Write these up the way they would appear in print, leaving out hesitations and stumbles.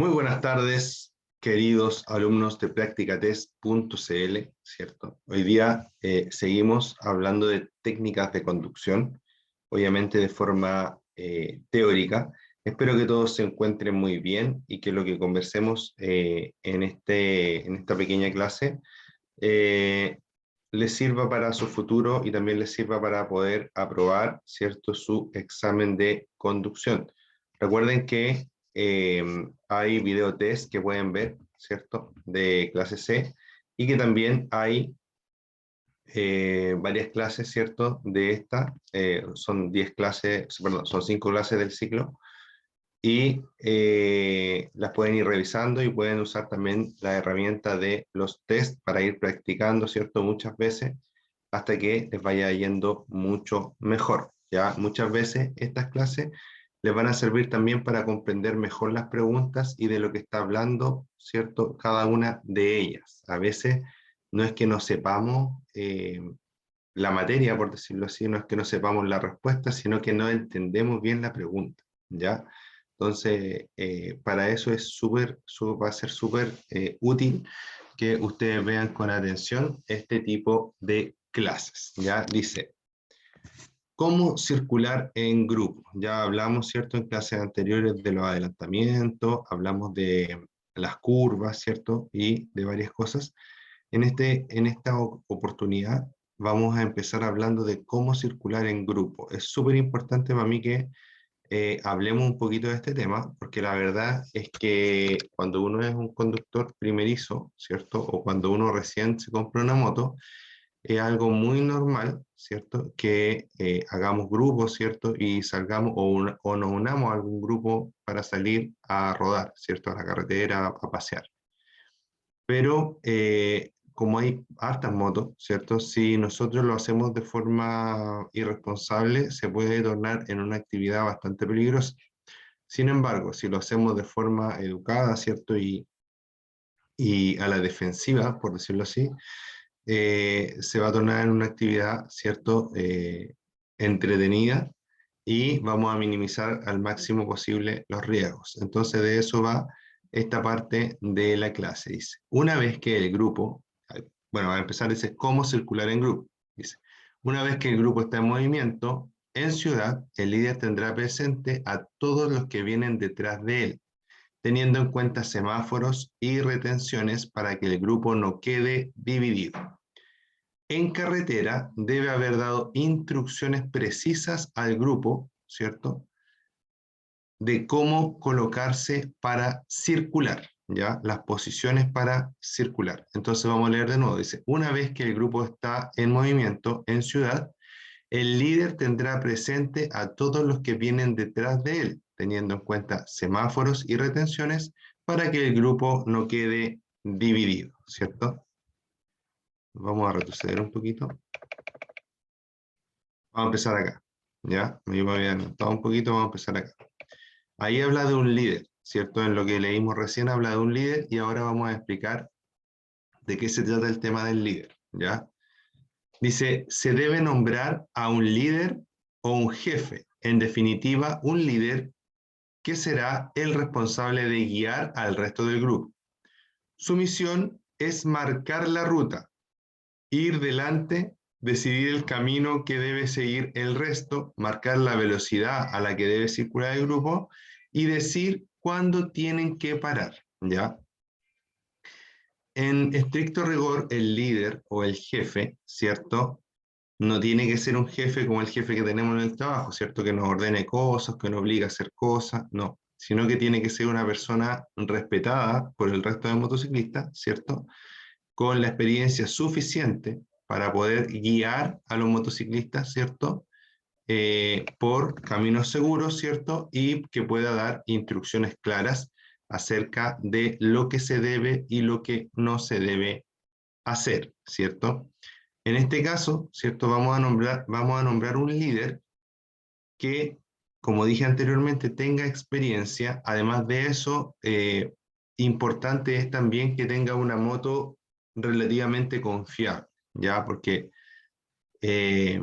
Muy buenas tardes, queridos alumnos de Practicatest.cl, ¿cierto? Hoy día seguimos hablando de técnicas de conducción, obviamente de forma teórica. Espero que todos se encuentren muy bien y que lo que conversemos en esta pequeña clase eh, les sirva para su futuro y también les sirva para poder aprobar, ¿cierto?, su examen de conducción. Recuerden que hay videotest que pueden ver, ¿cierto?, de clase C, y que también hay varias clases, ¿cierto?, de esta. Son 10 clases, perdón, son 5 clases del ciclo, y las pueden ir revisando y pueden usar también la herramienta de los test para ir practicando, ¿cierto?, muchas veces hasta que les vaya yendo mucho mejor. Ya muchas veces estas clases les van a servir también para comprender mejor las preguntas y de lo que está hablando, ¿cierto?, cada una de ellas. A veces no es que no sepamos la materia, por decirlo así, no es que no sepamos la respuesta, sino que no entendemos bien la pregunta, ¿ya? Entonces, para eso va a ser súper útil que ustedes vean con atención este tipo de clases, ¿ya? Dice, ¿cómo circular en grupo? Ya hablamos, ¿cierto?, en clases anteriores de los adelantamientos, hablamos de las curvas, ¿cierto?, y de varias cosas. En esta oportunidad vamos a empezar hablando de cómo circular en grupo. Es súper importante para mí que hablemos un poquito de este tema, porque la verdad es que cuando uno es un conductor primerizo, ¿cierto?, o cuando uno recién se compra una moto, es algo muy normal, ¿cierto?, que hagamos grupos, ¿cierto?, y salgamos o nos unamos a algún grupo para salir a rodar, ¿cierto?, a la carretera, a pasear. Pero como hay hartas motos, ¿cierto? Si nosotros lo hacemos de forma irresponsable, se puede tornar en una actividad bastante peligrosa. Sin embargo, si lo hacemos de forma educada, ¿cierto? Y a la defensiva, por decirlo así, se va a tornar en una actividad, ¿cierto?, entretenida, y vamos a minimizar al máximo posible los riesgos. Entonces de eso va esta parte de la clase. Dice, una vez que el grupo, bueno, a empezar, dice, ¿cómo circular en grupo? Dice, una vez que el grupo está en movimiento, en ciudad, el líder tendrá presente a todos los que vienen detrás de él, teniendo en cuenta semáforos y retenciones para que el grupo no quede dividido. En carretera debe haber dado instrucciones precisas al grupo, ¿cierto?, de cómo colocarse para circular, ¿ya? Las posiciones para circular. Entonces vamos a leer de nuevo. Dice, una vez que el grupo está en movimiento en ciudad, el líder tendrá presente a todos los que vienen detrás de él, teniendo en cuenta semáforos y retenciones para que el grupo no quede dividido, ¿cierto? Vamos a retroceder un poquito. Vamos a empezar acá, ¿ya? Yo me había anotado un poquito, vamos a empezar acá. Ahí habla de un líder, ¿cierto? En lo que leímos recién habla de un líder, y ahora vamos a explicar de qué se trata el tema del líder, ¿ya? Dice, se debe nombrar a un líder o un jefe, en definitiva, un líder que será el responsable de guiar al resto del grupo. Su misión es marcar la ruta, ir delante, decidir el camino que debe seguir el resto, marcar la velocidad a la que debe circular el grupo y decir cuándo tienen que parar, ¿ya? En estricto rigor, el líder o el jefe, ¿cierto?, no tiene que ser un jefe como el jefe que tenemos en el trabajo, ¿cierto?, que nos ordene cosas, que nos obliga a hacer cosas, no, sino que tiene que ser una persona respetada por el resto de motociclistas, ¿cierto?, con la experiencia suficiente para poder guiar a los motociclistas, ¿cierto?, por caminos seguros, ¿cierto?, y que pueda dar instrucciones claras acerca de lo que se debe y lo que no se debe hacer, ¿cierto? En este caso, ¿cierto?, vamos a nombrar un líder que, como dije anteriormente, tenga experiencia. Además de eso, importante es también que tenga una moto relativamente confiable, ¿ya? Porque eh,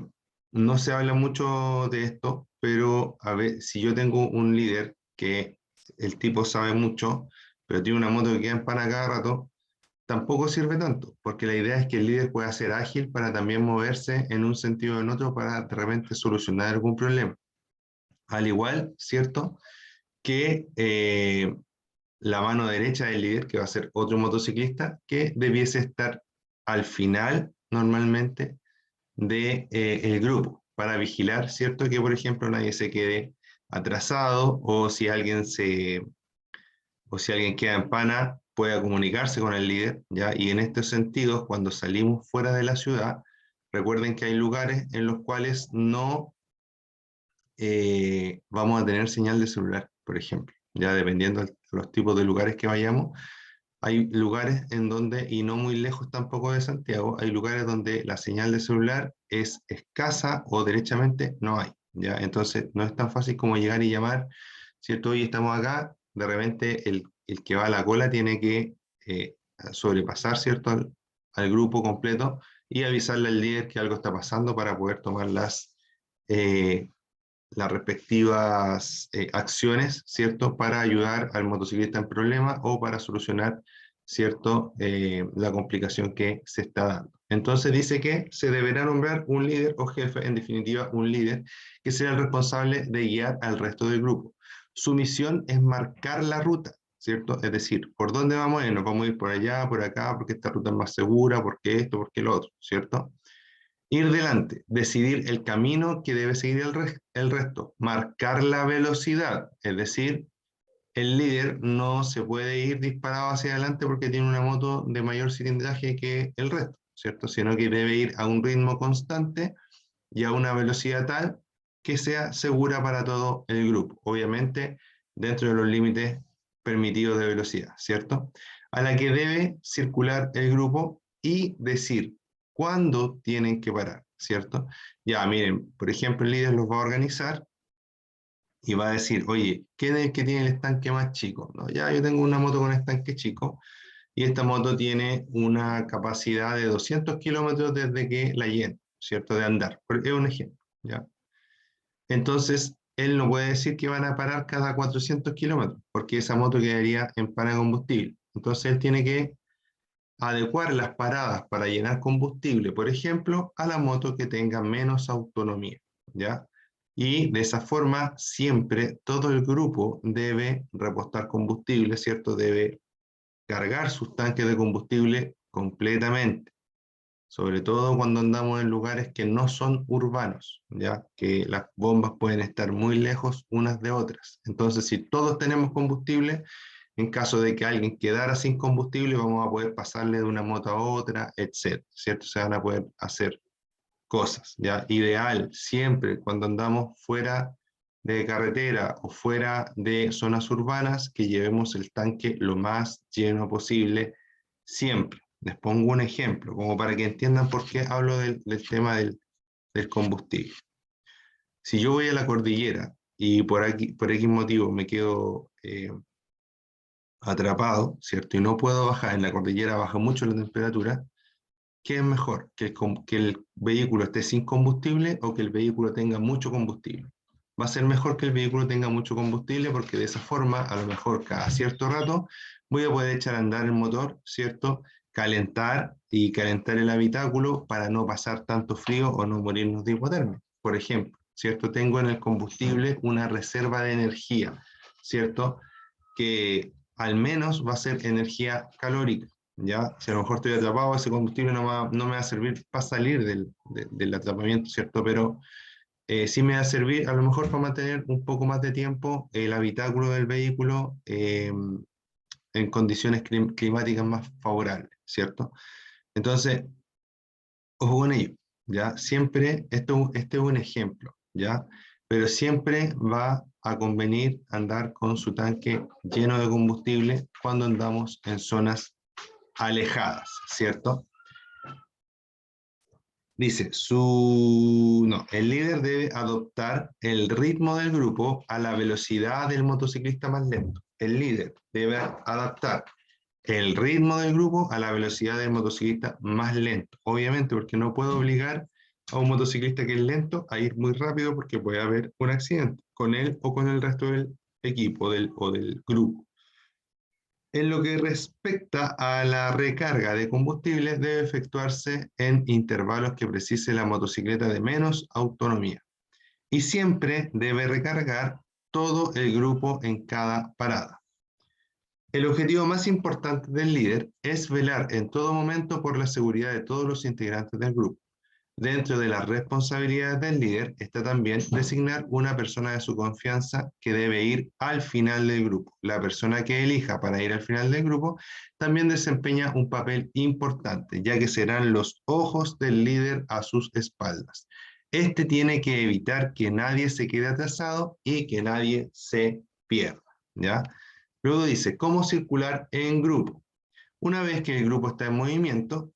no se habla mucho de esto, pero a ver, si yo tengo un líder que el tipo sabe mucho, pero tiene una moto que queda en pana cada rato, tampoco sirve tanto, porque la idea es que el líder pueda ser ágil para también moverse en un sentido o en otro para de repente solucionar algún problema. Al igual, ¿cierto?, que la mano derecha del líder, que va a ser otro motociclista, que debiese estar al final, normalmente, de, el grupo, para vigilar, ¿cierto?, que por ejemplo nadie se quede atrasado, o si alguien queda en pana, pueda comunicarse con el líder, ¿ya? Y en estos sentidos, cuando salimos fuera de la ciudad, recuerden que hay lugares en los cuales no vamos a tener señal de celular, por ejemplo, ya dependiendo de los tipos de lugares que vayamos. Hay lugares en donde, y no muy lejos tampoco de Santiago, hay lugares donde la señal de celular es escasa o derechamente no hay, ¿ya? Entonces no es tan fácil como llegar y llamar, ¿cierto? Hoy estamos acá, de repente el que va a la cola tiene que sobrepasar, ¿cierto?, al grupo completo y avisarle al líder que algo está pasando para poder tomar eh, las respectivas acciones, ¿cierto?, para ayudar al motociclista en problema o para solucionar, ¿cierto?, la complicación que se está dando. Entonces dice que se deberá nombrar un líder o jefe, en definitiva un líder, que será el responsable de guiar al resto del grupo. Su misión es marcar la ruta, ¿cierto? Es decir, ¿por dónde vamos a ir? Nos vamos a ir por allá, por acá, porque esta ruta es más segura, porque esto, porque lo otro, ¿cierto? Ir delante, decidir el camino que debe seguir el resto, marcar la velocidad, es decir, el líder no se puede ir disparado hacia adelante porque tiene una moto de mayor cilindraje que el resto, ¿cierto? Sino que debe ir a un ritmo constante y a una velocidad tal que sea segura para todo el grupo, obviamente dentro de los límites permitidos de velocidad, ¿cierto? A la que debe circular el grupo y decir cuándo tienen que parar, ¿cierto? Ya, miren, por ejemplo, el líder los va a organizar y va a decir, oye, ¿quién es el que tiene el estanque más chico? No, ya, yo tengo una moto con estanque chico y esta moto tiene una capacidad de 200 kilómetros desde que la lleno, ¿cierto? De andar, es un ejemplo, ¿ya? Entonces, él no puede decir que van a parar cada 400 kilómetros, porque esa moto quedaría en pana de combustible. Entonces, él tiene que adecuar las paradas para llenar combustible, por ejemplo, a la moto que tenga menos autonomía, ¿ya? Y de esa forma, siempre todo el grupo debe repostar combustible, ¿cierto? Debe cargar sus tanques de combustible completamente, sobre todo cuando andamos en lugares que no son urbanos, ya que las bombas pueden estar muy lejos unas de otras. Entonces, si todos tenemos combustible, en caso de que alguien quedara sin combustible, vamos a poder pasarle de una moto a otra, etcétera, ¿cierto? Se van a poder hacer cosas, ya. Ideal siempre cuando andamos fuera de carretera o fuera de zonas urbanas, que llevemos el tanque lo más lleno posible siempre. Les pongo un ejemplo, como para que entiendan por qué hablo del tema del combustible. Si yo voy a la cordillera y por X motivo me quedo atrapado, ¿cierto? Y no puedo bajar, en la cordillera baja mucho la temperatura, ¿qué es mejor? ¿Que el vehículo esté sin combustible o que el vehículo tenga mucho combustible? Va a ser mejor que el vehículo tenga mucho combustible porque de esa forma, a lo mejor cada cierto rato, voy a poder echar a andar el motor, ¿cierto? Calentar y calentar el habitáculo para no pasar tanto frío o no morirnos de hipotermia. Por ejemplo, ¿cierto? Tengo en el combustible una reserva de energía, ¿cierto? Que al menos va a ser energía calórica. ¿Ya? Si a lo mejor estoy atrapado, ese combustible no me va a servir para salir del atrapamiento, ¿cierto? Pero sí me va a servir a lo mejor para mantener un poco más de tiempo el habitáculo del vehículo en condiciones climáticas más favorables, ¿cierto? Entonces, ojo con ello, ¿ya? Siempre, este es un ejemplo, ¿ya? Pero siempre va a convenir andar con su tanque lleno de combustible cuando andamos en zonas alejadas, ¿cierto? Dice, no, el líder debe adoptar el ritmo del grupo a la velocidad del motociclista más lento. El líder debe adaptar el ritmo del grupo a la velocidad del motociclista más lento. Obviamente, porque no puedo obligar a un motociclista que es lento a ir muy rápido porque puede haber un accidente con él o con el resto del equipo o del grupo. En lo que respecta a la recarga de combustible, debe efectuarse en intervalos que precise la motocicleta de menos autonomía. Y siempre debe recargar todo el grupo en cada parada. El objetivo más importante del líder es velar en todo momento por la seguridad de todos los integrantes del grupo. Dentro de las responsabilidades del líder está también designar una persona de su confianza que debe ir al final del grupo. La persona que elija para ir al final del grupo también desempeña un papel importante, ya que serán los ojos del líder a sus espaldas. Este tiene que evitar que nadie se quede atrasado y que nadie se pierda, ¿ya? Luego dice, ¿cómo circular en grupo? Una vez que el grupo está en movimiento,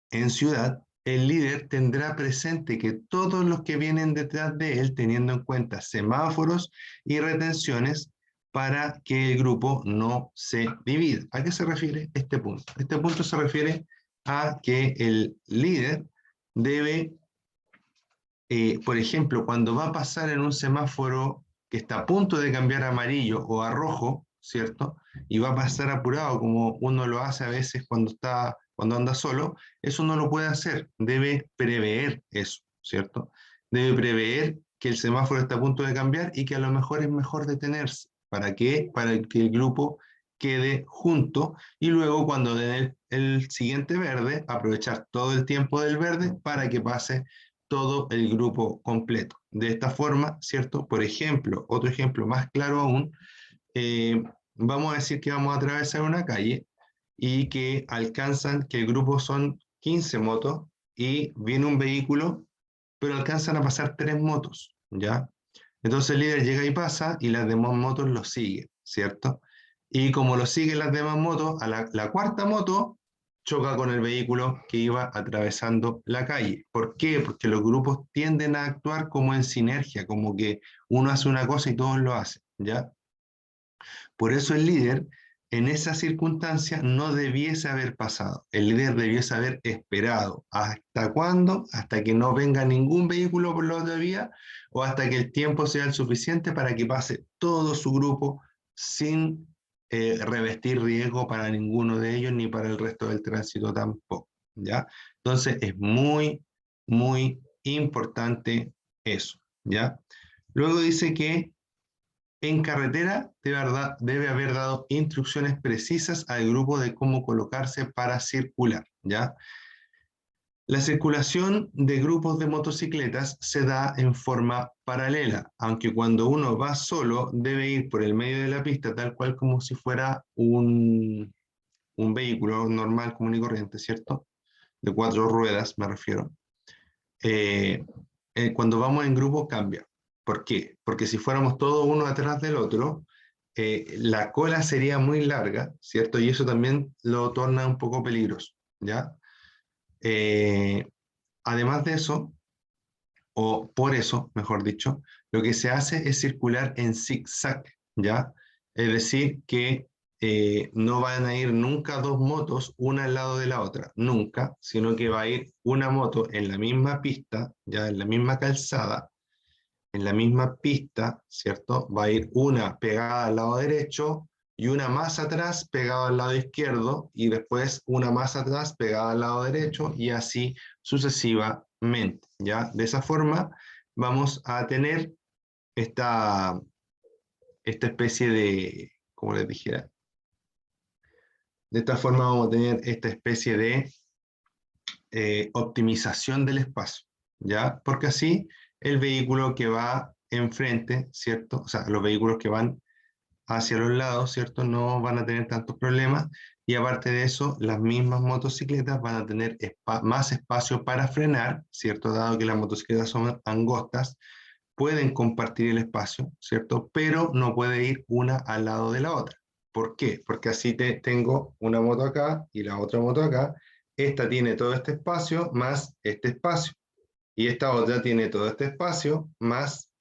en ciudad, el líder tendrá presente que todos los que vienen detrás de él, teniendo en cuenta semáforos y retenciones, para que el grupo no se divida. ¿A qué se refiere este punto? Este punto se refiere a que el líder debe, por ejemplo, cuando va a pasar en un semáforo que está a punto de cambiar a amarillo o a rojo, ¿cierto? Y va a pasar apurado como uno lo hace a veces cuando anda solo, eso no lo puede hacer, debe prever eso, ¿cierto? Debe prever que el semáforo está a punto de cambiar y que a lo mejor es mejor detenerse. ¿Para qué? Para que el grupo quede junto y luego cuando den el siguiente verde, aprovechar todo el tiempo del verde para que pase todo el grupo completo. De esta forma, ¿cierto? Por ejemplo, otro ejemplo más claro aún, vamos a decir que vamos a atravesar una calle y que que el grupo son 15 motos y viene un vehículo, pero alcanzan a pasar 3 motos, ¿ya? Entonces el líder llega y pasa y las demás motos lo siguen, ¿cierto? Y como lo siguen las demás motos, la cuarta moto choca con el vehículo que iba atravesando la calle. ¿Por qué? Porque los grupos tienden a actuar como en sinergia, como que uno hace una cosa y todos lo hacen, ¿ya? Por eso el líder en esa circunstancia no debiese haber pasado. El líder debiese haber esperado. ¿Hasta cuándo? Hasta que no venga ningún vehículo por la otra vía o hasta que el tiempo sea el suficiente para que pase todo su grupo sin revestir riesgo para ninguno de ellos ni para el resto del tránsito tampoco, ¿ya? Entonces es muy, muy importante eso, ¿ya? Luego dice que en carretera debe haber dado instrucciones precisas al grupo de cómo colocarse para circular, ¿ya? La circulación de grupos de motocicletas se da en forma paralela, aunque cuando uno va solo debe ir por el medio de la pista tal cual como si fuera un vehículo normal, común y corriente, ¿cierto? De 4 ruedas me refiero. Eh, Cuando vamos en grupo cambia. ¿Por qué? Porque si fuéramos todos uno atrás del otro, la cola sería muy larga, ¿cierto? Y eso también lo torna un poco peligroso, ¿ya? Eh, Además de eso, o por eso, mejor dicho, lo que se hace es circular en zigzag, ¿ya? Es decir, que no van a ir nunca dos motos una al lado de la otra, nunca, sino que va a ir una moto en la misma pista, ya en la misma calzada, en la misma pista, ¿cierto? Va a ir una pegada al lado derecho y una más atrás pegada al lado izquierdo y después una más atrás pegada al lado derecho y así sucesivamente, ¿ya? De esa forma vamos a tener esta, esta especie de, como les dijera, de esta forma vamos a tener esta especie de optimización del espacio, ¿ya? Porque así el vehículo que va enfrente, ¿cierto? O sea, los vehículos que van hacia los lados, ¿cierto? No van a tener tantos problemas y aparte de eso, las mismas motocicletas van a tener más espacio para frenar, ¿cierto? Dado que las motocicletas son angostas, pueden compartir el espacio, ¿cierto? Pero no puede ir una al lado de la otra. ¿Por qué? Porque así tengo una moto acá y la otra moto acá. Esta tiene todo este espacio más este espacio. Y esta otra tiene todo este espacio más,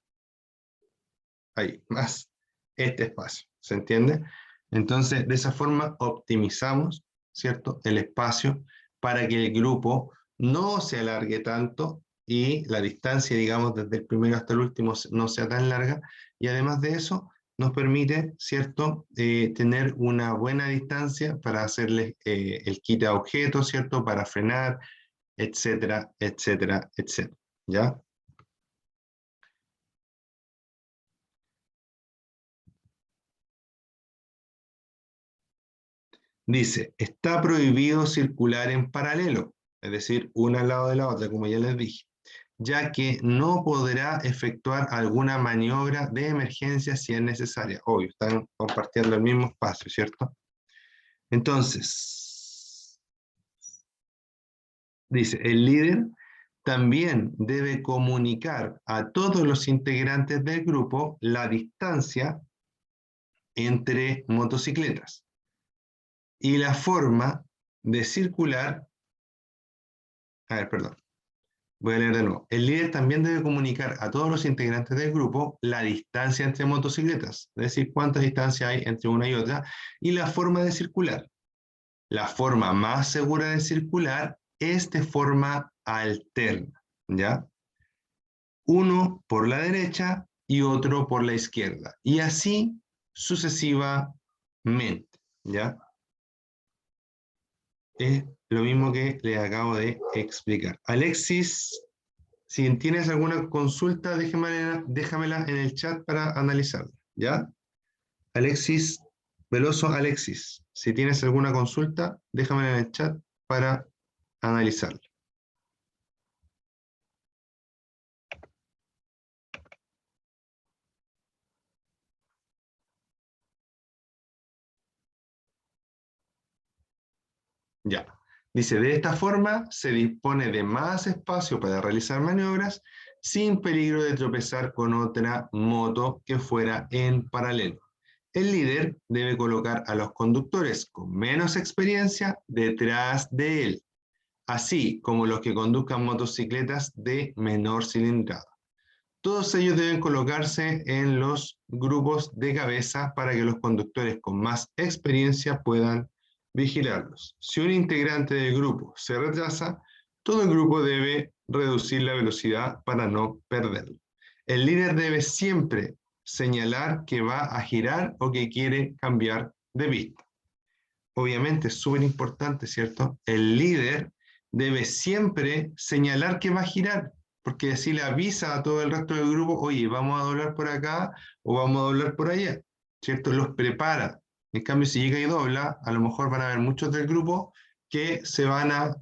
ahí, más este espacio. ¿Se entiende? Entonces, de esa forma optimizamos, ¿cierto? El espacio para que el grupo no se alargue tanto y la distancia, digamos, desde el primero hasta el último no sea tan larga. Y además de eso, nos permite, ¿cierto?, tener una buena distancia para hacerle el quita objetos, ¿cierto?, para frenar, etcétera, etcétera, etcétera, ¿ya? Dice, está prohibido circular en paralelo, es decir, una al lado de la otra, como ya les dije, ya que no podrá efectuar alguna maniobra de emergencia si es necesaria. Obvio, están compartiendo el mismo espacio, ¿cierto? Entonces, dice, el líder también debe comunicar a todos los integrantes del grupo la distancia entre motocicletas y la forma de circular. A ver, perdón. Voy a leer de nuevo. El líder también debe comunicar a todos los integrantes del grupo la distancia entre motocicletas, es decir, cuánta distancia hay entre una y otra, y la forma de circular. La forma más segura de circular es de forma alterna, ¿ya? Uno por la derecha y otro por la izquierda, y así sucesivamente, ¿ya? Es lo mismo que les acabo de explicar. Alexis, si tienes alguna consulta, déjamela en el chat para analizarla, ¿ya? Alexis, Veloso Alexis, si tienes alguna consulta, déjamela en el chat para analizarla. Ya. Dice, de esta forma se dispone de más espacio para realizar maniobras sin peligro de tropezar con otra moto que fuera en paralelo. El líder debe colocar a los conductores con menos experiencia detrás de él, así como los que conduzcan motocicletas de menor cilindrada. Todos ellos deben colocarse en los grupos de cabeza para que los conductores con más experiencia puedan vigilarlos. Si un integrante del grupo se retrasa, todo el grupo debe reducir la velocidad para no perderlo. El líder debe siempre señalar que va a girar o que quiere cambiar de vista. Obviamente es súper importante, ¿cierto? El líder debe siempre señalar que va a girar, porque así le avisa a todo el resto del grupo, oye, vamos a doblar por acá o vamos a doblar por allá, ¿cierto? Los prepara. En cambio, si llega y dobla, a lo mejor van a haber muchos del grupo que se van a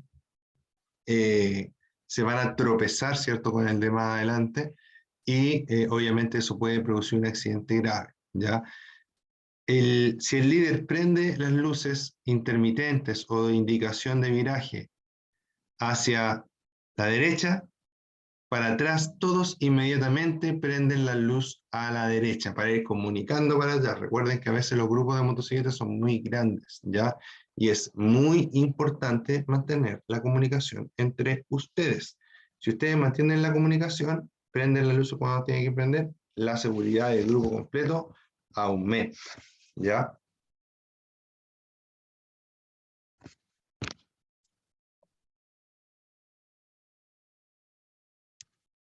tropezar, ¿cierto? Con el de más adelante y obviamente eso puede producir un accidente grave, ¿ya? Si el líder prende las luces intermitentes o de indicación de viraje hacia la derecha, para atrás todos inmediatamente prenden la luz a la derecha para ir comunicando para allá. Recuerden que a veces los grupos de motocicletas son muy grandes, ¿ya? Y es muy importante mantener la comunicación entre ustedes. Si ustedes mantienen la comunicación, prenden la luz cuando tienen que prender, la seguridad del grupo completo aumenta, ¿ya?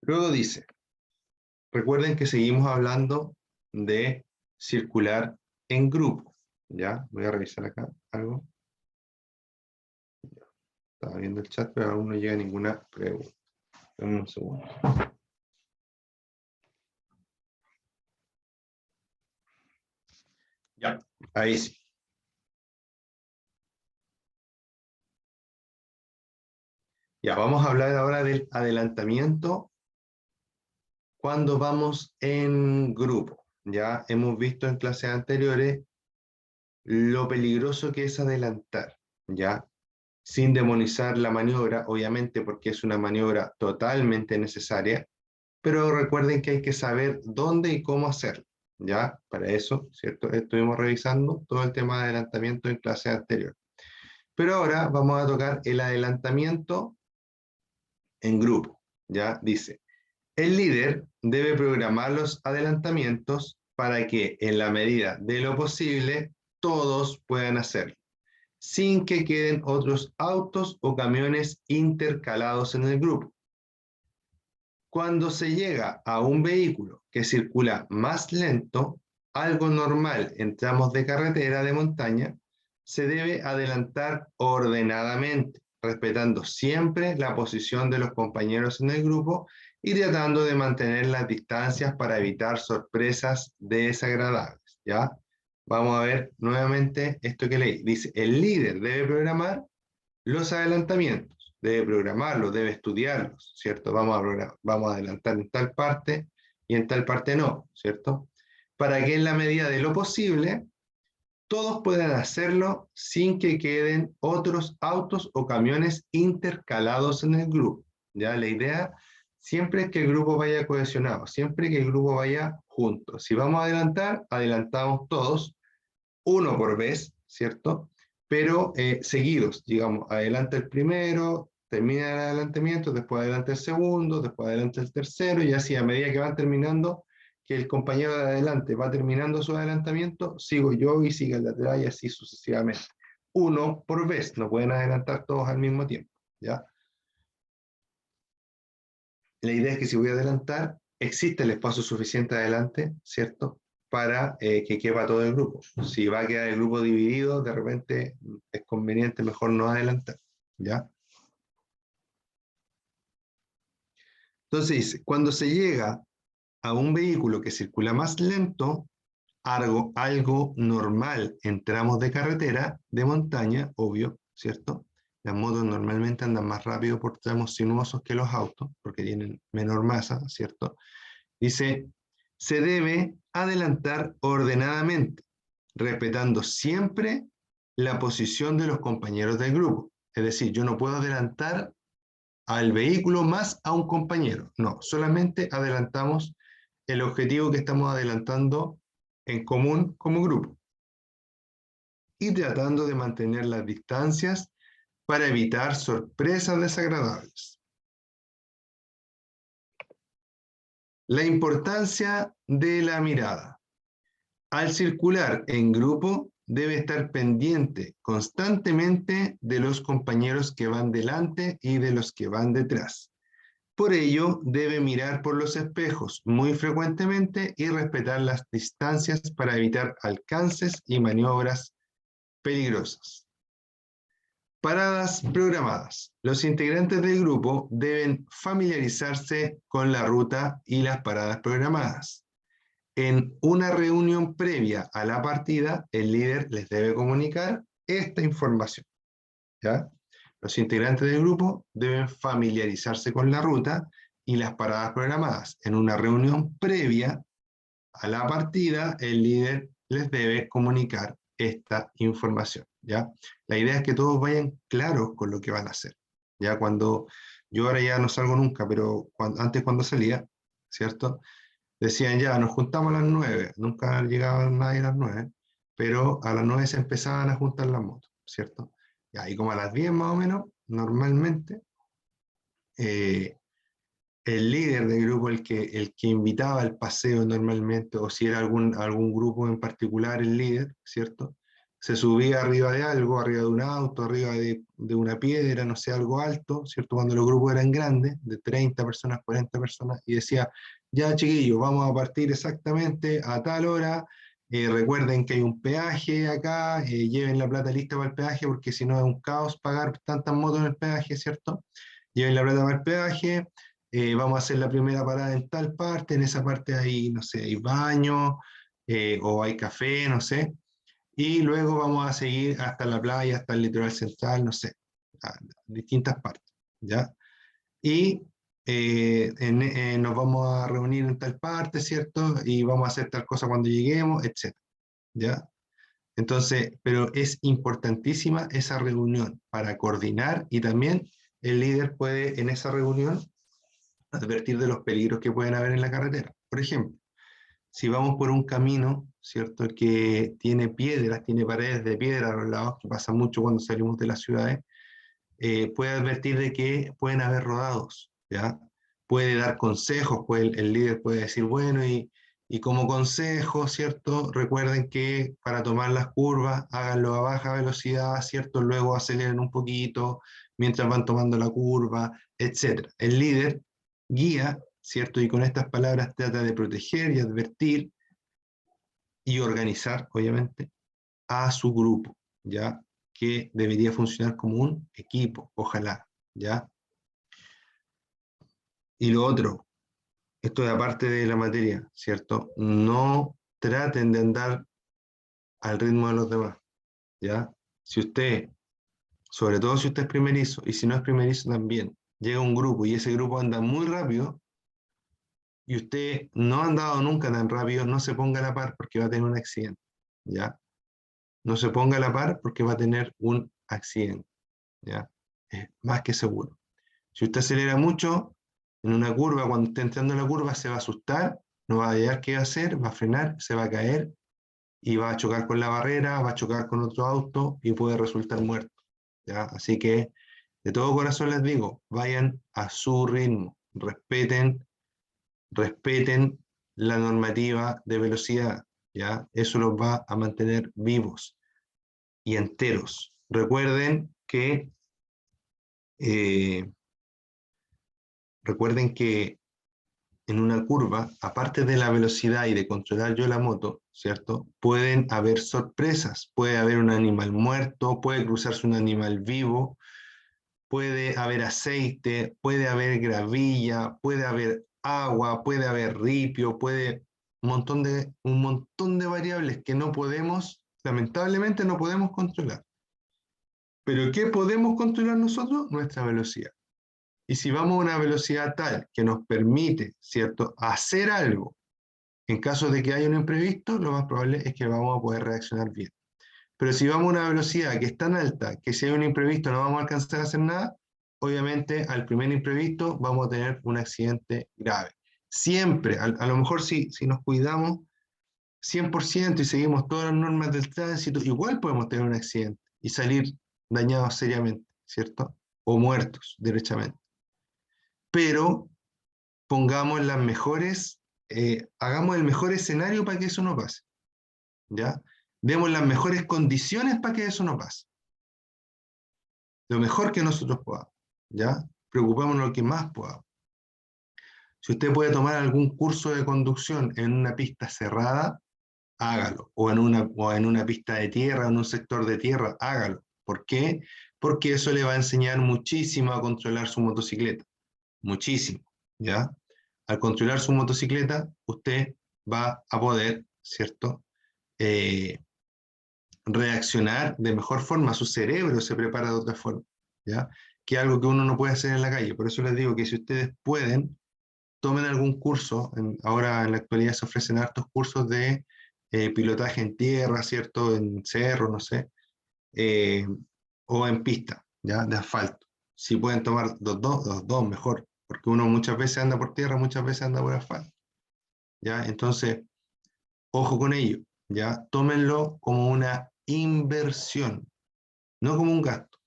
Luego dice, recuerden que seguimos hablando de circular en grupo. ¿Ya? Voy a revisar acá algo. Estaba viendo el chat, pero aún no llega ninguna pregunta. Dame un segundo. Ya, ahí sí. Ya, vamos a hablar ahora del adelantamiento cuando vamos en grupo. Ya hemos visto en clases anteriores lo peligroso que es adelantar, ¿ya? Sin demonizar la maniobra, obviamente, porque es una maniobra totalmente necesaria, pero recuerden que hay que saber dónde y cómo hacerlo, ¿ya? Para eso, ¿cierto? Estuvimos revisando todo el tema de adelantamiento en clase anterior. Pero ahora vamos a tocar el adelantamiento en grupo, ¿ya? Dice, el líder debe programar los adelantamientos para que, en la medida de lo posible, todos puedan hacerlo, sin que queden otros autos o camiones intercalados en el grupo. Cuando se llega a un vehículo que circula más lento, algo normal en tramos de carretera de montaña, se debe adelantar ordenadamente, respetando siempre la posición de los compañeros en el grupo y tratando de mantener las distancias para evitar sorpresas desagradables, ¿ya? Vamos a ver nuevamente esto que leí. Dice, el líder debe programar los adelantamientos, debe programarlos, debe estudiarlos, ¿cierto? Vamos a adelantar en tal parte y en tal parte no, ¿cierto? Para que en la medida de lo posible todos puedan hacerlo sin que queden otros autos o camiones intercalados en el grupo. ¿Ya? La idea siempre es que el grupo vaya cohesionado, siempre que el grupo vaya junto. Si vamos a adelantar, adelantamos todos, uno por vez, ¿cierto? Pero seguidos, digamos, adelanta el primero, termina el adelantamiento, después adelanta el segundo, después adelanta el tercero, y así a medida que van terminando, que el compañero de adelante va terminando su adelantamiento, sigo yo y sigue el de atrás y así sucesivamente. Uno por vez, no pueden adelantar todos al mismo tiempo, ¿ya? La idea es que si voy a adelantar, existe el espacio suficiente adelante, ¿cierto? Para que quepa todo el grupo. Si va a quedar el grupo dividido, de repente es conveniente mejor no adelantar, ¿ya? Entonces, cuando se llega a un vehículo que circula más lento, algo normal en tramos de carretera, de montaña, obvio, ¿cierto? Las motos normalmente andan más rápido por tramos sinuosos que los autos, porque tienen menor masa, ¿cierto? Dice, se debe adelantar ordenadamente, respetando siempre la posición de los compañeros del grupo. Es decir, yo no puedo adelantar al vehículo más a un compañero. No, solamente adelantamos el objetivo que estamos adelantando en común como grupo. Y tratando de mantener las distancias para evitar sorpresas desagradables. La importancia de la mirada. Al circular en grupo, debe estar pendiente constantemente de los compañeros que van delante y de los que van detrás. Por ello, debe mirar por los espejos muy frecuentemente y respetar las distancias para evitar alcances y maniobras peligrosas. Paradas programadas. Los integrantes del grupo deben familiarizarse con la ruta y las paradas programadas. En una reunión previa a la partida, el líder les debe comunicar esta información, ¿ya? Los integrantes del grupo deben familiarizarse con la ruta y las paradas programadas. En una reunión previa a la partida, el líder les debe comunicar esta información, ¿ya? La idea es que todos vayan claros con lo que van a hacer, ¿ya? Cuando, yo ahora ya no salgo nunca, pero antes cuando salía, ¿cierto? Decían ya, nos juntamos a las 9, nunca llegaba nadie a las 9, pero a las 9 se empezaban a juntar las motos, ¿cierto? Y como a las 10 más o menos, normalmente, eh, el líder del grupo, el que invitaba al paseo normalmente, o si era algún grupo en particular el líder, ¿cierto? Se subía arriba de algo, arriba de un auto, arriba de una piedra, no sé, algo alto, ¿cierto? Cuando los grupos eran grandes, de 30 personas, 40 personas, y decía, ya chiquillos, vamos a partir exactamente a tal hora, recuerden que hay un peaje acá, lleven la plata lista para el peaje, porque si no es un caos pagar tantas motos en el peaje, ¿cierto? Lleven la plata para el peaje, vamos a hacer la primera parada en tal parte, en esa parte hay, no sé, hay baño o hay café, no sé, y luego vamos a seguir hasta la playa, hasta el litoral central, no sé, a distintas partes, ¿ya? Y nos vamos a reunir en tal parte, ¿cierto? Y vamos a hacer tal cosa cuando lleguemos, etc., ¿ya? Entonces, pero es importantísima esa reunión para coordinar y también el líder puede en esa reunión advertir de los peligros que pueden haber en la carretera. Por ejemplo, si vamos por un camino, ¿cierto?, que tiene piedras, tiene paredes de piedra a los lados, que pasa mucho cuando salimos de las ciudades, puede advertir de que pueden haber rodados, ¿ya? Puede dar consejos, el líder puede decir, bueno, y como consejo, ¿cierto? Recuerden que para tomar las curvas, háganlo a baja velocidad, ¿cierto? Luego aceleren un poquito mientras van tomando la curva, etc. El líder guía, ¿cierto? Y con estas palabras trata de proteger y advertir y organizar, obviamente, a su grupo, ¿ya? Que debería funcionar como un equipo, ojalá, ¿ya? Y lo otro, esto es aparte de la materia, ¿cierto? No traten de andar al ritmo de los demás, ¿ya? Si usted, sobre todo si usted es primerizo, y si no es primerizo también, llega a un grupo y ese grupo anda muy rápido, y usted no ha andado nunca tan rápido, no se ponga a la par porque va a tener un accidente, ¿ya? No se ponga a la par porque va a tener un accidente, ¿ya? Es más que seguro. Si usted acelera mucho en una curva, cuando esté entrando en la curva se va a asustar, no va a hallar qué hacer, va a frenar, se va a caer y va a chocar con la barrera, va a chocar con otro auto y puede resultar muerto, ¿ya? Así que de todo corazón les digo, vayan a su ritmo, respeten la normativa de velocidad, ¿ya? Eso los va a mantener vivos y enteros. Eh, recuerden que en una curva, aparte de la velocidad y de controlar yo la moto, ¿cierto? Pueden haber sorpresas, puede haber un animal muerto, puede cruzarse un animal vivo, puede haber aceite, puede haber gravilla, puede haber agua, puede haber ripio, un montón de variables que no podemos, lamentablemente no podemos controlar. Pero ¿qué podemos controlar nosotros? Nuestra velocidad. Y si vamos a una velocidad tal que nos permite, ¿cierto?, hacer algo, en caso de que haya un imprevisto, lo más probable es que vamos a poder reaccionar bien. Pero si vamos a una velocidad que es tan alta que si hay un imprevisto no vamos a alcanzar a hacer nada, obviamente al primer imprevisto vamos a tener un accidente grave. Siempre, a lo mejor si nos cuidamos 100% y seguimos todas las normas del tránsito, igual podemos tener un accidente y salir dañados seriamente, ¿cierto? O muertos, derechamente. Pero pongamos las mejores, hagamos el mejor escenario para que eso no pase, ¿ya? Demos las mejores condiciones para que eso no pase. Lo mejor que nosotros podamos, ¿ya? Preocupémonos lo que más podamos. Si usted puede tomar algún curso de conducción en una pista cerrada, hágalo. O en una pista de tierra, en un sector de tierra, hágalo. ¿Por qué? Porque eso le va a enseñar muchísimo a controlar su motocicleta. Muchísimo, ¿ya? Al controlar su motocicleta, usted va a poder, ¿cierto?, reaccionar de mejor forma, su cerebro se prepara de otra forma, ¿ya? Que es algo que uno no puede hacer en la calle. Por eso les digo que si ustedes pueden, tomen algún curso. Ahora en la actualidad se ofrecen hartos cursos de pilotaje en tierra, ¿cierto? En cerro, no sé, eh, o en pista, ¿ya? De asfalto. Si pueden tomar los dos, mejor, porque uno muchas veces anda por tierra, muchas veces anda por asfalto, ¿ya? Entonces, ojo con ello, ¿ya? Tómenlo como una inversión, no como un gasto.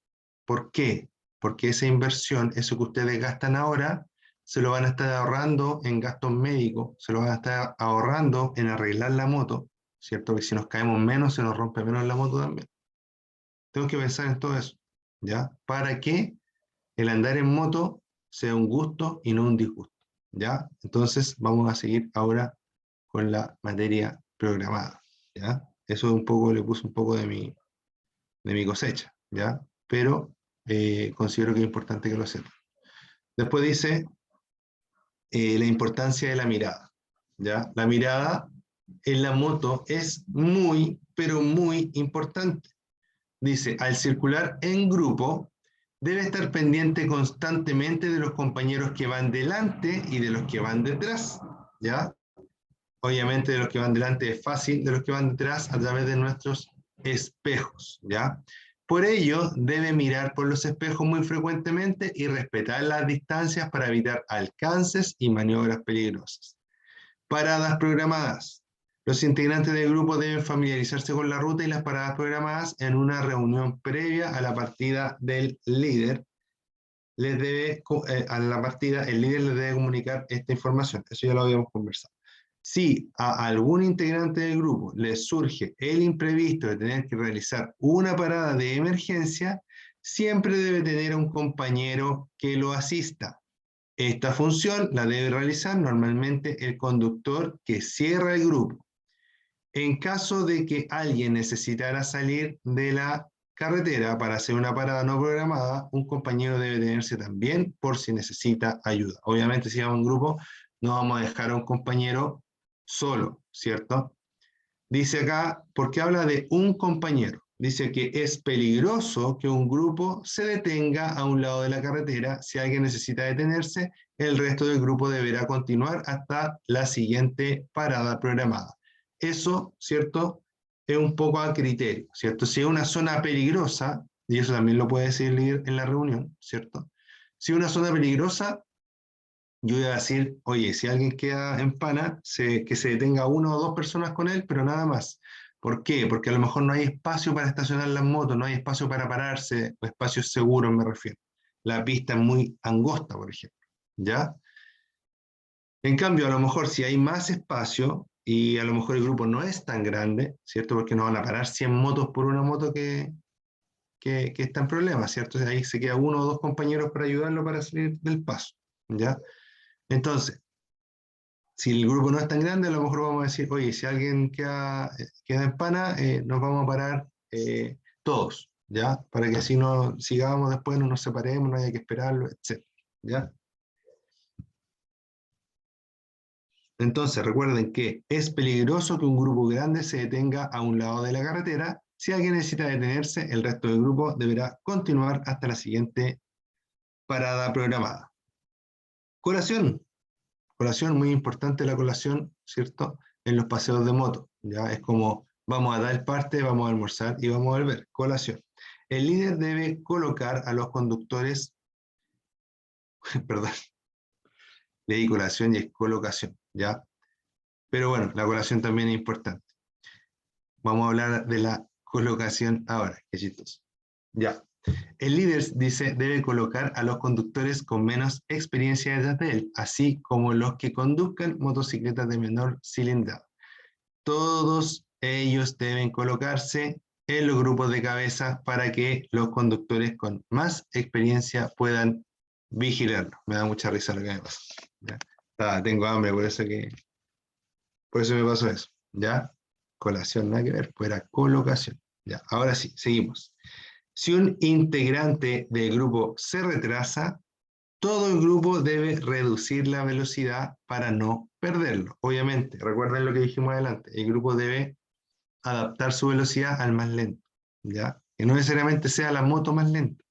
¿Por qué? Porque esa inversión, eso que ustedes gastan ahora, se lo van a estar ahorrando en gastos médicos, se lo van a estar ahorrando en arreglar la moto, ¿cierto? Que si nos caemos menos, se nos rompe menos la moto también. Tengo que pensar en todo eso, ¿ya? Para que el andar en moto sea un gusto y no un disgusto, ¿ya? Entonces vamos a seguir ahora con la materia programada, ¿ya? Eso un poco, le puse un poco de mi cosecha, ¿ya? Pero considero que es importante que lo sepan. Después dice la importancia de la mirada, ¿ya? La mirada en la moto es muy, pero muy importante. Dice, al circular en grupo, debe estar pendiente constantemente de los compañeros que van delante y de los que van detrás, ¿ya? Obviamente de los que van delante es fácil, de los que van detrás a través de nuestros espejos, ¿ya? Por ello, debe mirar por los espejos muy frecuentemente y respetar las distancias para evitar alcances y maniobras peligrosas. Paradas programadas. Los integrantes del grupo deben familiarizarse con la ruta y las paradas programadas en una reunión previa a la partida del líder. A la partida, el líder les debe comunicar esta información. Eso ya lo habíamos conversado. Si a algún integrante del grupo le surge el imprevisto de tener que realizar una parada de emergencia, siempre debe tener un compañero que lo asista. Esta función la debe realizar normalmente el conductor que cierra el grupo. En caso de que alguien necesitara salir de la carretera para hacer una parada no programada, un compañero debe detenerse también por si necesita ayuda. Obviamente, si vamos en grupo, no vamos a dejar a un compañero solo, ¿cierto? Dice acá, porque habla de un compañero. Dice que es peligroso que un grupo se detenga a un lado de la carretera. Si alguien necesita detenerse, el resto del grupo deberá continuar hasta la siguiente parada programada. Eso, ¿cierto? Es un poco a criterio, ¿cierto? Si es una zona peligrosa, y eso también lo puede decir el líder en la reunión, ¿cierto? Si es una zona peligrosa, yo iba a decir, oye, si alguien queda en pana, que se detenga una o dos personas con él, pero nada más. ¿Por qué? Porque a lo mejor no hay espacio para estacionar las motos, no hay espacio para pararse, o espacios seguros me refiero. La pista es muy angosta, por ejemplo, ¿ya? En cambio, a lo mejor si hay más espacio y a lo mejor el grupo no es tan grande, ¿cierto? Porque no van a parar 100 motos por una moto que está en problemas, ¿cierto? Ahí se queda uno o dos compañeros para ayudarlo para salir del paso, ¿ya? Entonces, si el grupo no es tan grande, a lo mejor vamos a decir, oye, si alguien queda en pana, nos vamos a parar todos, ¿ya? Para que así no sigamos después, no nos separemos, no haya que esperarlo, etc. ¿Ya? Entonces, recuerden que es peligroso que un grupo grande se detenga a un lado de la carretera. Si alguien necesita detenerse, el resto del grupo deberá continuar hasta la siguiente parada programada. Colación. Colación, muy importante la colación, ¿cierto? En los paseos de moto, ¿ya? Es como, vamos a dar parte, vamos a almorzar y vamos a volver. Colación. El líder debe colocar a los conductores, perdón, leí colación y es colocación, ¿ya? Pero bueno, la colación también es importante. Vamos a hablar de la colocación ahora, qué chistoso. Ya. El líder, dice, debe colocar a los conductores con menos experiencia detrás de él, así como los que conduzcan motocicletas de menor cilindrada. Todos ellos deben colocarse en los grupos de cabeza para que los conductores con más experiencia puedan vigilarlo. Me da mucha risa lo que me pasa. Tengo hambre, por eso me pasó eso. ¿Ya? Colación, nada que ver, fuera colocación. Ya, ahora sí, seguimos. Si un integrante del grupo se retrasa, todo el grupo debe reducir la velocidad para no perderlo. Obviamente, recuerden lo que dijimos adelante, el grupo debe adaptar su velocidad al más lento, ¿ya? Que no necesariamente sea la moto más lenta,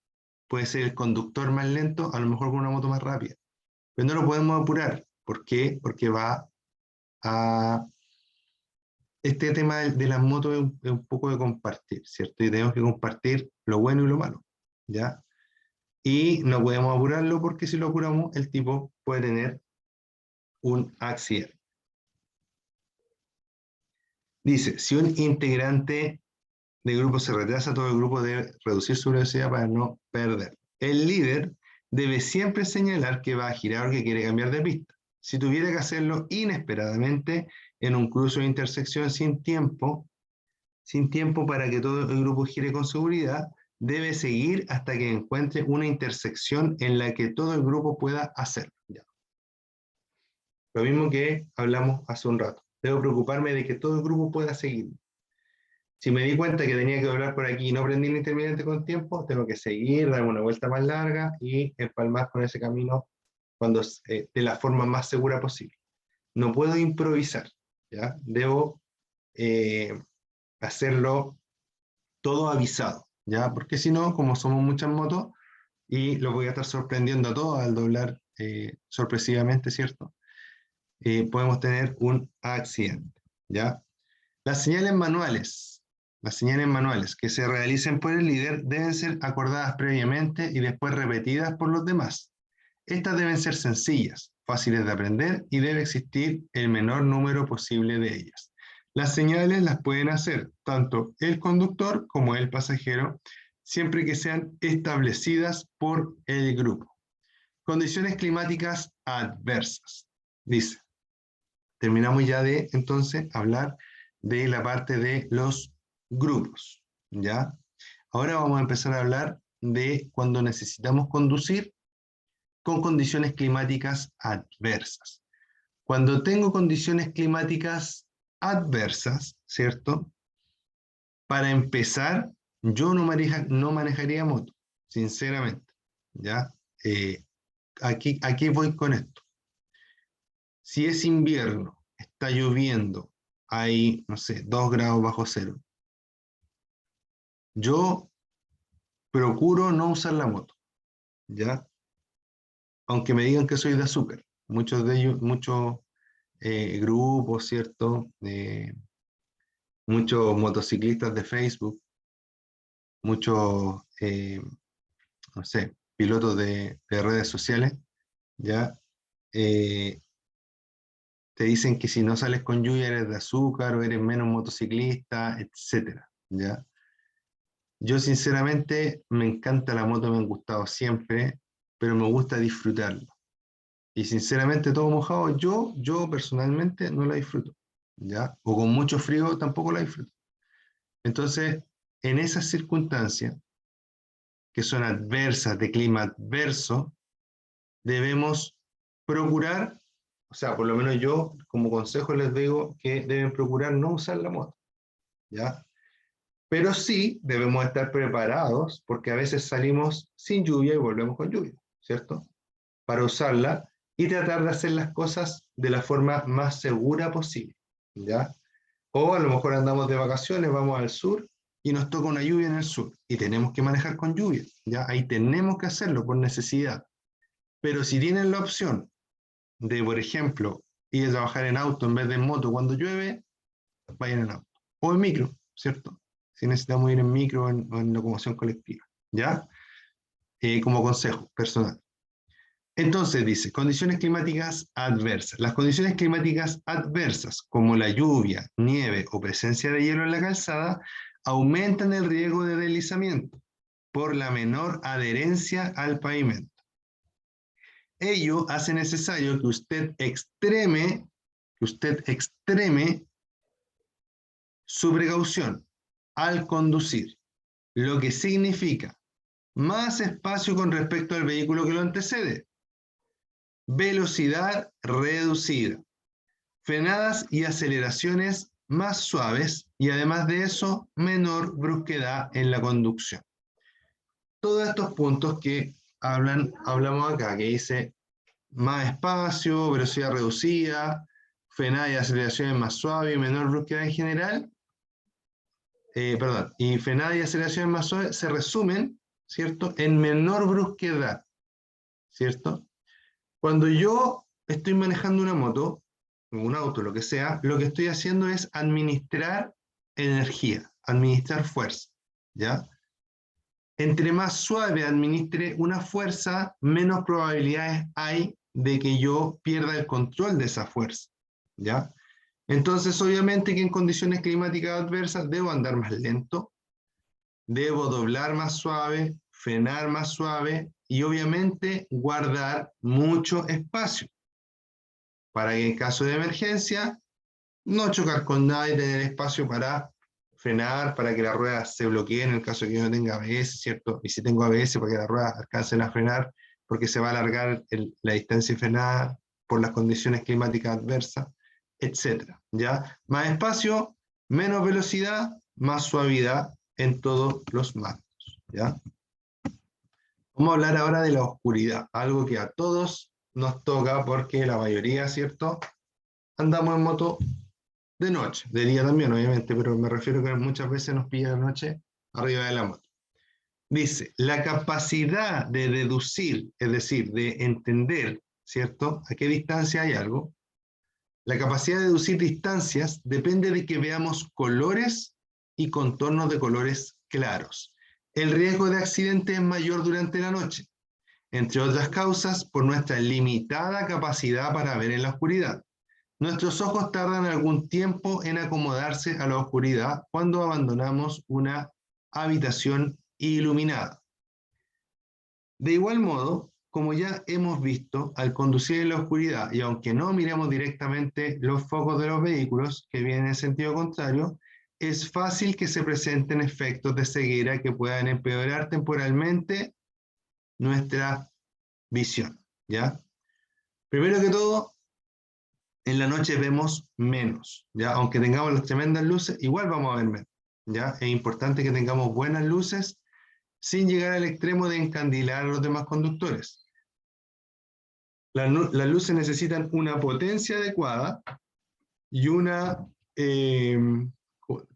puede ser el conductor más lento, a lo mejor con una moto más rápida, pero no lo podemos apurar. ¿Por qué? Porque va a... Este tema de las motos es un poco de compartir, ¿cierto? Y tenemos que compartir lo bueno y lo malo, ¿ya? Y no podemos apurarlo porque si lo apuramos, el tipo puede tener un accidente. Dice, si un integrante del grupo se retrasa, todo el grupo debe reducir su velocidad para no perder. El líder debe siempre señalar que va a girar o que quiere cambiar de pista. Si tuviera que hacerlo inesperadamente en un cruce o intersección sin tiempo para que todo el grupo gire con seguridad, debe seguir hasta que encuentre una intersección en la que todo el grupo pueda hacerlo. Ya. Lo mismo que hablamos hace un rato. Debo preocuparme de que todo el grupo pueda seguir. Si me di cuenta que tenía que doblar por aquí y no prendí el intermitente con tiempo, tengo que seguir, darme una vuelta más larga y empalmar con ese camino de la forma más segura posible. No puedo improvisar, ¿ya? Debo hacerlo todo avisado, ¿ya? Porque si no, como somos muchas motos, y los voy a estar sorprendiendo a todos al doblar sorpresivamente, ¿cierto? Podemos tener un accidente, ¿ya? Las señales manuales que se realicen por el líder deben ser acordadas previamente y después repetidas por los demás. Estas deben ser sencillas, fáciles de aprender y debe existir el menor número posible de ellas. Las señales las pueden hacer tanto el conductor como el pasajero, siempre que sean establecidas por el grupo. Condiciones climáticas adversas. Dice, terminamos ya de entonces hablar de la parte de los grupos, ¿ya? Ahora vamos a empezar a hablar de cuando necesitamos conducir con condiciones climáticas adversas. Cuando tengo condiciones climáticas adversas, ¿cierto? Para empezar, yo no manejaría moto, sinceramente, ¿ya? Aquí voy con esto. Si es invierno, está lloviendo, hay, no sé, 2 grados bajo cero, yo procuro no usar la moto, ¿ya? Aunque me digan que soy de azúcar. Muchos de ellos, muchos grupos, ¿cierto? Muchos motociclistas de Facebook, muchos, no sé, pilotos de redes sociales, ¿ya? Eh, te dicen que si no sales con lluvia eres de azúcar o eres menos motociclista, etcétera, ¿ya? Yo sinceramente me encanta la moto, me han gustado siempre, pero me gusta disfrutarla. Y sinceramente todo mojado, yo personalmente no la disfruto, ¿ya? O con mucho frío tampoco la disfruto. Entonces, en esas circunstancias, que son adversas, de clima adverso, debemos procurar, o sea, por lo menos yo como consejo les digo que deben procurar no usar la moto, ¿ya? Pero sí debemos estar preparados porque a veces salimos sin lluvia y volvemos con lluvia, ¿cierto? Para usarla y tratar de hacer las cosas de la forma más segura posible, ¿ya? O a lo mejor andamos de vacaciones, vamos al sur y nos toca una lluvia en el sur y tenemos que manejar con lluvia, ¿ya? Ahí tenemos que hacerlo por necesidad. Pero si tienen la opción de, por ejemplo, ir a trabajar en auto en vez de en moto cuando llueve, vayan en auto. O en micro, ¿cierto? Si necesitamos ir en micro o en locomoción colectiva, ¿ya? Como consejo personal. Entonces dice, condiciones climáticas adversas. Las condiciones climáticas adversas, como la lluvia, nieve o presencia de hielo en la calzada, aumentan el riesgo de deslizamiento por la menor adherencia al pavimento. Ello hace necesario que usted extreme su precaución al conducir, lo que significa más espacio con respecto al vehículo que lo antecede, velocidad reducida, frenadas y aceleraciones más suaves y además de eso, menor brusquedad en la conducción. Todos estos puntos que hablamos acá, que dice más espacio, velocidad reducida, frenada y aceleraciones más suaves y menor brusquedad en general, y frenada y aceleraciones más suaves se resumen, ¿cierto?, en menor brusquedad, ¿cierto? Cuando yo estoy manejando una moto, un auto, lo que sea, lo que estoy haciendo es administrar energía, administrar fuerza, ¿ya? Entre más suave administre una fuerza, menos probabilidades hay de que yo pierda el control de esa fuerza, ¿ya? Entonces, obviamente que en condiciones climáticas adversas debo andar más lento, debo doblar más suave, frenar más suave y obviamente guardar mucho espacio para que en caso de emergencia no chocar con nada y tener espacio para frenar, para que las ruedas se bloqueen en el caso de que yo no tenga ABS, ¿cierto? Y si tengo ABS, para que las ruedas alcancen a frenar, porque se va a alargar la distancia de frenada por las condiciones climáticas adversas, etcétera, ¿ya? Más espacio, menos velocidad, más suavidad en todos los mandos, ¿ya? Vamos a hablar ahora de la oscuridad, algo que a todos nos toca porque la mayoría, ¿cierto?, andamos en moto de noche, de día también, obviamente, pero me refiero a que muchas veces nos pilla de noche arriba de la moto. Dice, la capacidad de deducir, es decir, de entender, ¿cierto?, a qué distancia hay algo. La capacidad de deducir distancias depende de que veamos colores y contornos de colores claros. El riesgo de accidente es mayor durante la noche, entre otras causas, por nuestra limitada capacidad para ver en la oscuridad. Nuestros ojos tardan algún tiempo en acomodarse a la oscuridad cuando abandonamos una habitación iluminada. De igual modo, como ya hemos visto, al conducir en la oscuridad, y aunque no miremos directamente los focos de los vehículos que vienen en sentido contrario, es fácil que se presenten efectos de ceguera que puedan empeorar temporalmente nuestra visión, ¿ya? Primero que todo, en la noche vemos menos, ¿ya? Aunque tengamos las tremendas luces, igual vamos a ver menos, ¿ya? Es importante que tengamos buenas luces sin llegar al extremo de encandilar a los demás conductores. Las luces necesitan una potencia adecuada y una,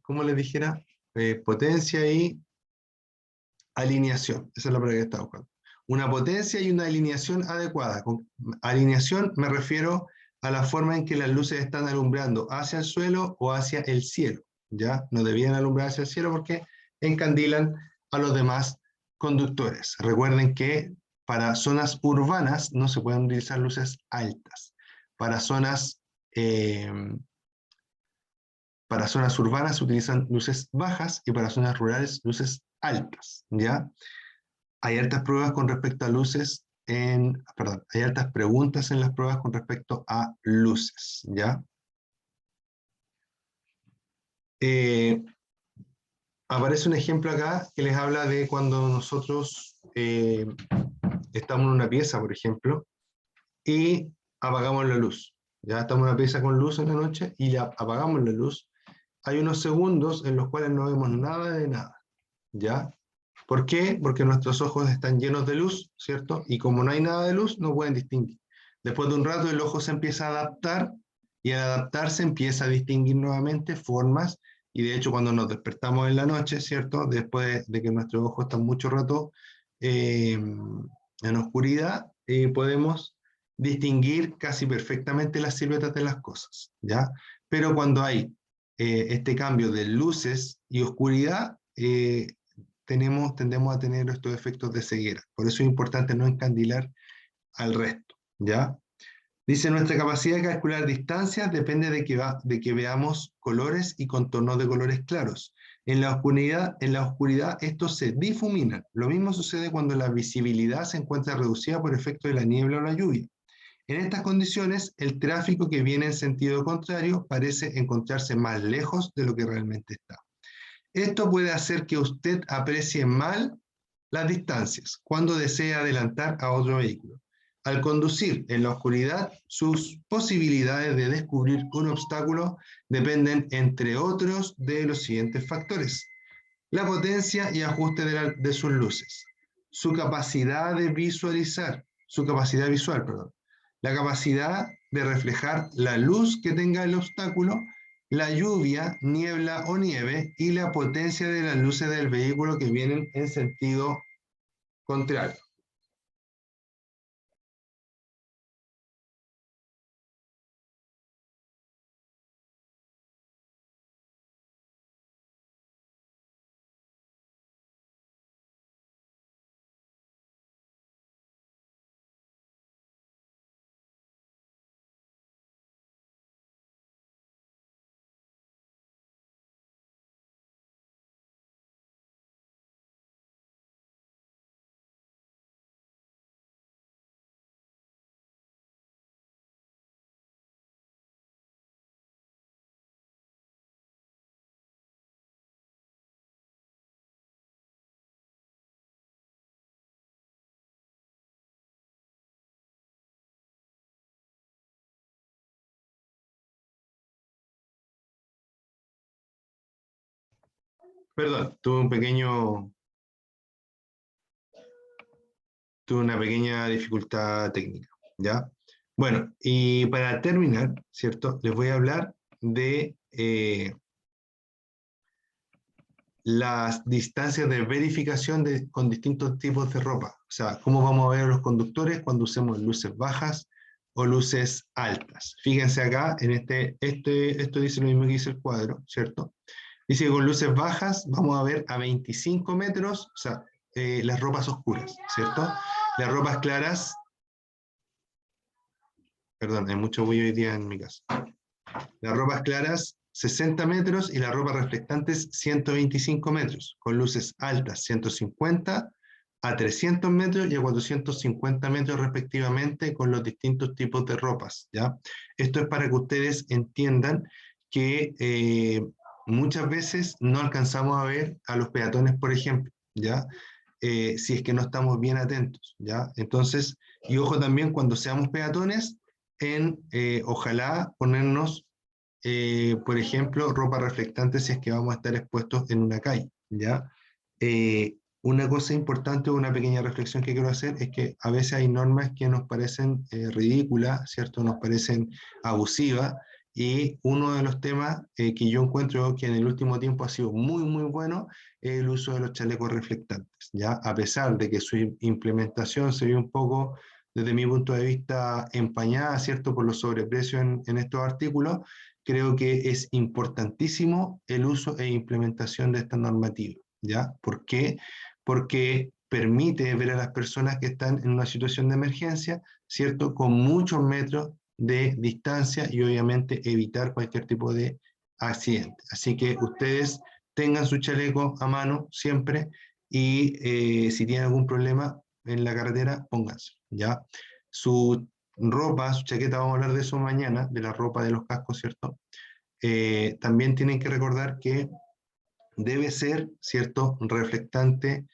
¿cómo les dijera? Potencia y alineación. Esa es la palabra que estaba buscando. Una potencia y una alineación adecuada. Con alineación me refiero a la forma en que las luces están alumbrando hacia el suelo o hacia el cielo. ¿Ya? No debían alumbrar hacia el cielo porque encandilan a los demás conductores. Recuerden que para zonas urbanas no se pueden utilizar luces altas. Para zonas urbanas se utilizan luces bajas y para zonas rurales luces altas, ¿ya? Hay altas pruebas con respecto a luces hay altas preguntas en las pruebas con respecto a luces, ¿ya? Aparece un ejemplo acá que les habla de cuando nosotros estamos en una pieza, por ejemplo, y apagamos la luz. Ya estamos en una pieza con luz en la noche y apagamos la luz. Hay unos segundos en los cuales no vemos nada de nada, ¿ya? ¿Por qué? Porque nuestros ojos están llenos de luz, ¿cierto? Y como no hay nada de luz, no pueden distinguir. Después de un rato el ojo se empieza a adaptar y al adaptarse empieza a distinguir nuevamente formas y de hecho cuando nos despertamos en la noche, ¿cierto? Después de que nuestros ojos están mucho rato en oscuridad, podemos distinguir casi perfectamente las siluetas de las cosas, ¿ya? Pero cuando hay este cambio de luces y oscuridad, tendemos a tener estos efectos de ceguera. Por eso es importante no encandilar al resto, ¿ya? Dice, nuestra capacidad de calcular distancias depende de que veamos colores y contornos de colores claros. En la oscuridad estos se difuminan. Lo mismo sucede cuando la visibilidad se encuentra reducida por efecto de la niebla o la lluvia. En estas condiciones, el tráfico que viene en sentido contrario parece encontrarse más lejos de lo que realmente está. Esto puede hacer que usted aprecie mal las distancias cuando desea adelantar a otro vehículo. Al conducir en la oscuridad, sus posibilidades de descubrir un obstáculo dependen, entre otros, de los siguientes factores: la potencia y ajuste de sus luces, su capacidad visual, perdón, la capacidad de reflejar la luz que tenga el obstáculo, la lluvia, niebla o nieve y la potencia de las luces del vehículo que vienen en sentido contrario. Perdón, tuve una pequeña dificultad técnica, ¿ya? Bueno, y para terminar, ¿cierto? Les voy a hablar de las distancias de verificación con distintos tipos de ropa. O sea, cómo vamos a ver a los conductores cuando usemos luces bajas o luces altas. Fíjense acá, en esto dice lo mismo que dice el cuadro, ¿cierto? Dice que con luces bajas vamos a ver a 25 metros, o sea, las ropas oscuras, ¿cierto? Las ropas claras, perdón, hay mucho bullo hoy día en mi casa. Las ropas claras, 60 metros, y las ropas reflectantes, 125 metros, con luces altas, 150 a 300 metros y a 450 metros respectivamente, con los distintos tipos de ropas, ¿ya? Esto es para que ustedes entiendan que muchas veces no alcanzamos a ver a los peatones, por ejemplo, ¿ya? Si es que no estamos bien atentos, ¿ya? Entonces, y ojo también, cuando seamos peatones, en, ojalá, ponernos, por ejemplo, ropa reflectante si es que vamos a estar expuestos en una calle, ¿ya? Una cosa importante, una pequeña reflexión que quiero hacer es que a veces hay normas que nos parecen ridículas, ¿cierto? Nos parecen abusivas, y uno de los temas que yo encuentro que en el último tiempo ha sido muy, muy bueno es el uso de los chalecos reflectantes, ¿ya? A pesar de que su implementación se ve un poco, desde mi punto de vista, empañada, ¿cierto? Por los sobreprecios en estos artículos, creo que es importantísimo el uso e implementación de esta normativa, ¿ya? ¿Por qué? Porque permite ver a las personas que están en una situación de emergencia, ¿cierto? Con muchos metros de distancia y obviamente evitar cualquier tipo de accidente. Así que ustedes tengan su chaleco a mano siempre, y si tienen algún problema en la carretera, pónganse, ¿ya? Su ropa, su chaqueta, vamos a hablar de eso mañana, de la ropa de los cascos, ¿cierto? También tienen que recordar que debe ser, ¿cierto?, reflectante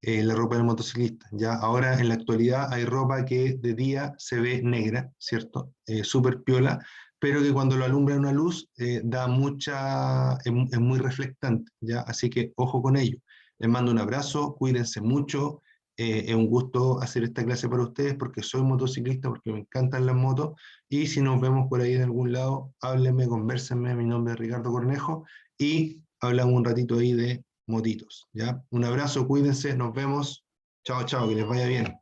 la ropa del motociclista. Ya ahora en la actualidad hay ropa que de día se ve negra, ¿cierto? Súper piola, pero que cuando lo alumbra una luz da mucha, es muy reflectante, ¿ya? Así que ojo con ello. Les mando un abrazo, cuídense mucho. Es un gusto hacer esta clase para ustedes porque soy motociclista, porque me encantan las motos, y si nos vemos por ahí en algún lado, háblenme, convérsenme. Mi nombre es Ricardo Cornejo y hablamos un ratito ahí de motitos, ¿ya? Un abrazo, cuídense, nos vemos. Chao, chao, que les vaya bien.